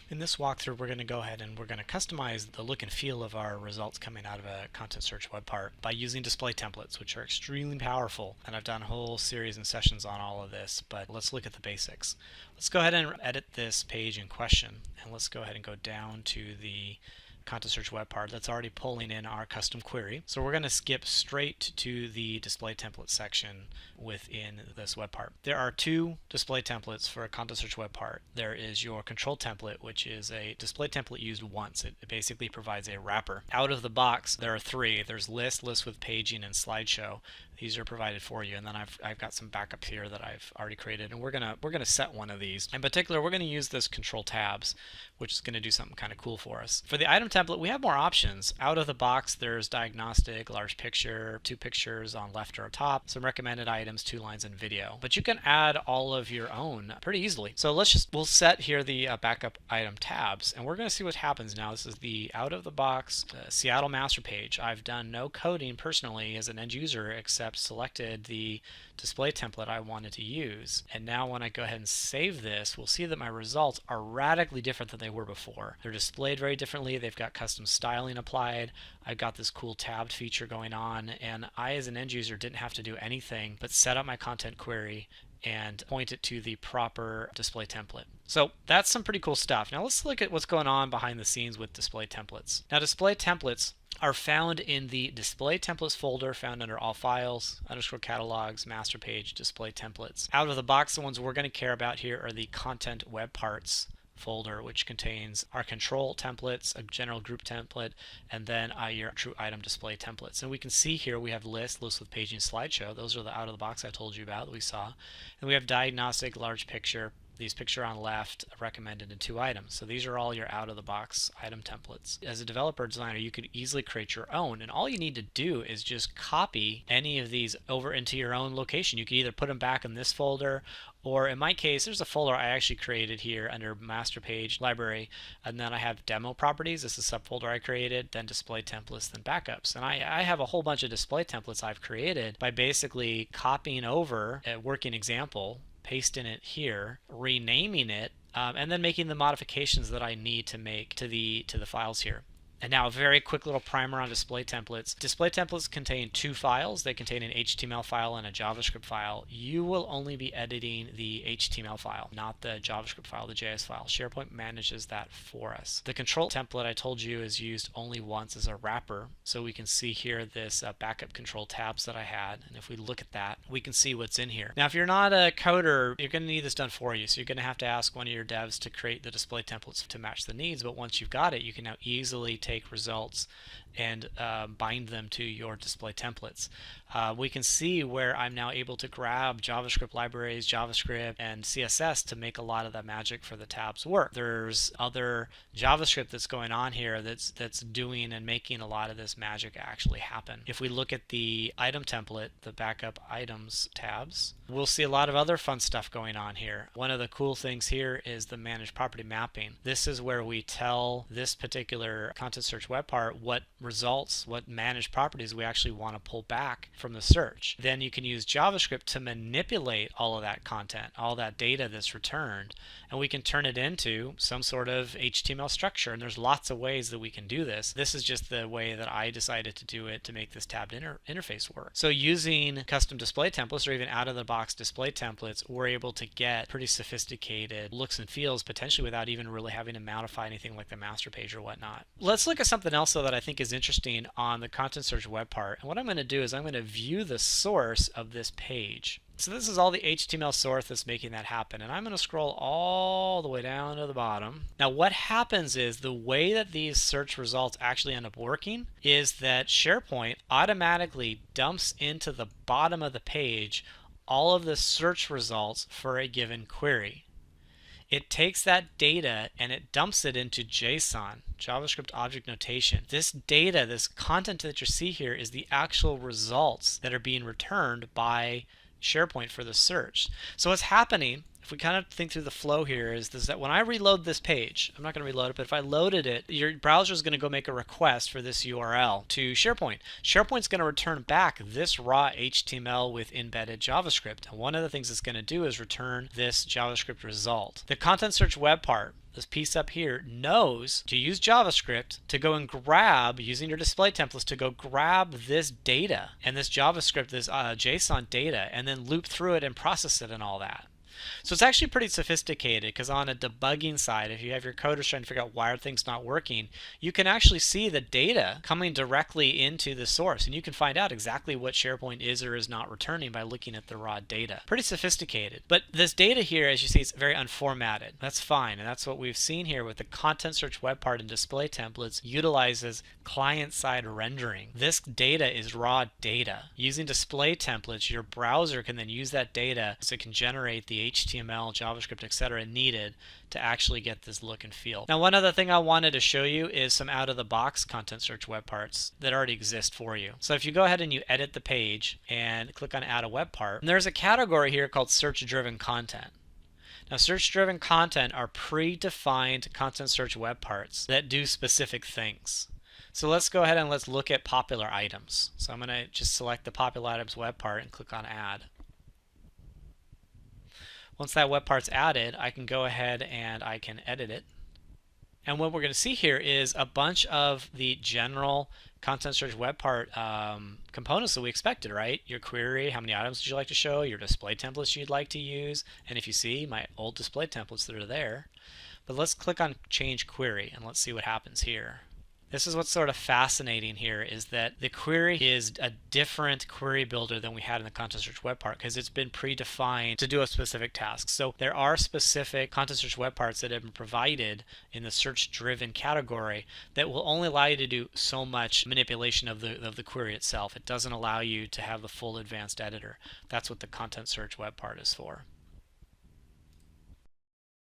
In this walkthrough, we're going to go ahead and we're going to customize the look and feel of our results coming out of a content search web part by using display templates, which are extremely powerful. And I've done a whole series and sessions on all of this, but let's look at the basics. Let's go ahead and edit this page in question, and let's go ahead and go down to the content search web part that's already pulling in our custom query. So we're going to skip straight to the display template section within this web part. There are two display templates for a content search web part. There is your control template, which is a display template used once. It basically provides a wrapper. Out of the box, there are three. There's list with paging, and slideshow. These are provided for you, and then I've got some backups here that I've already created, and we're gonna set one of these. In particular, we're gonna use this control tabs, which is gonna do something kind of cool for us. For the item template, we have more options. Out of the box, there's diagnostic, large picture, 2 pictures on left or top, some recommended items, 2 lines, and video. But you can add all of your own pretty easily. So we'll set here the backup item tabs, and we're gonna see what happens now. This is the out of the box Seattle master page. I've done no coding personally as an end user, except selected the display template I wanted to use. And now when I go ahead and save this, we'll see that my results are radically different than they were before. They're displayed very differently. They've got custom styling applied. I've got this cool tabbed feature going on, and I as an end user didn't have to do anything but set up my content query and point it to the proper display template. So that's some pretty cool stuff. Now let's look at what's going on behind the scenes with display templates. Now display templates are found in the display templates folder found under all files, _catalogs, master page, display templates. Out of the box, the ones we're going to care about here are the content web parts folder, which contains our control templates, a general group template, and then your true item display templates. And we can see here we have list with paging, slideshow. Those are the out of the box I told you about that we saw. And we have diagnostic, large picture, these picture on left, recommended, and 2 items. So these are all your out of the box item templates. As a developer designer, you could easily create your own, and all you need to do is just copy any of these over into your own location. You can either put them back in this folder, or in my case, there's a folder I actually created here under master page library, and then I have demo properties. This is a subfolder I created, then display templates, then backups. And I have a whole bunch of display templates I've created by basically copying over a working example, pasting it here, renaming it, and then making the modifications that I need to make to the files here. And now a very quick little primer on display templates. Display templates contain 2 files. They contain an HTML file and a JavaScript file. You will only be editing the HTML file, not the JavaScript file, the JS file. SharePoint manages that for us. The control template I told you is used only once as a wrapper. So we can see here this backup control tabs that I had. And if we look at that, we can see what's in here. Now, if you're not a coder, you're going to need this done for you. So you're going to have to ask one of your devs to create the display templates to match the needs. But once you've got it, you can now easily take results and bind them to your display templates. We can see where I'm now able to grab JavaScript libraries, JavaScript, and CSS to make a lot of that magic for the tabs work. There's other JavaScript that's going on here that's doing and making a lot of this magic actually happen. If we look at the item template, the backup items tabs, we'll see a lot of other fun stuff going on here. One of the cool things here is the manage property mapping. This is where we tell this particular content search web part what results, what managed properties we actually want to pull back from the search. Then you can use JavaScript to manipulate all of that content, all that data that's returned, and we can turn it into some sort of HTML structure. And there's lots of ways that we can do this. This is just the way that I decided to do it to make this tabbed interface work. So using custom display templates or even out of the box display templates, we're able to get pretty sophisticated looks and feels potentially without even really having to modify anything like the master page or whatnot. Let's look at something else though that I think is interesting on the content search web part. And what I'm going to do is I'm going to view the source of this page. So this is all the HTML source that's making that happen. And I'm going to scroll all the way down to the bottom. Now what happens is the way that these search results actually end up working is that SharePoint automatically dumps into the bottom of the page all of the search results for a given query. It takes that data and it dumps it into JSON, JavaScript object notation. This data, this content that you see here is the actual results that are being returned by SharePoint for the search. So what's happening if we kind of think through the flow here, is that when I reload this page, I'm not going to reload it, but if I loaded it, your browser is going to go make a request for this URL to SharePoint. SharePoint's going to return back this raw HTML with embedded JavaScript. And one of the things it's going to do is return this JavaScript result. The content search web part, this piece up here, knows to use JavaScript to go and grab, using your display templates, to go grab this data and this JavaScript, this JSON data, and then loop through it and process it and all that. So it's actually pretty sophisticated, because on a debugging side, if you have your coders trying to figure out why are things not working, you can actually see the data coming directly into the source, and you can find out exactly what SharePoint is or is not returning by looking at the raw data. Pretty sophisticated. But this data here, as you see, it's very unformatted. That's fine, and that's what we've seen here with the content search web part and display templates utilizes client-side rendering. This data is raw data. Using display templates, your browser can then use that data so it can generate the HTML, JavaScript, etc. needed to actually get this look and feel. Now, one other thing I wanted to show you is some out-of-the-box content search web parts that already exist for you. So if you go ahead and you edit the page and click on Add a Web Part, there's a category here called Search-Driven Content. Now, search-driven content are predefined content search web parts that do specific things. So let's go ahead and let's look at popular items. So I'm going to just select the popular items web part and click on Add. Once that web part's added, I can go ahead and I can edit it. And what we're going to see here is a bunch of the general content search web part components that we expected, right? Your query, how many items would you like to show, your display templates you'd like to use, and if you see my old display templates that are there. But let's click on Change Query and let's see what happens here. This is what's sort of fascinating here, is that the query is a different query builder than we had in the content search web part, because it's been predefined to do a specific task. So there are specific content search web parts that have been provided in the search driven category that will only allow you to do so much manipulation of the query itself. It doesn't allow you to have the full advanced editor. That's what the content search web part is for.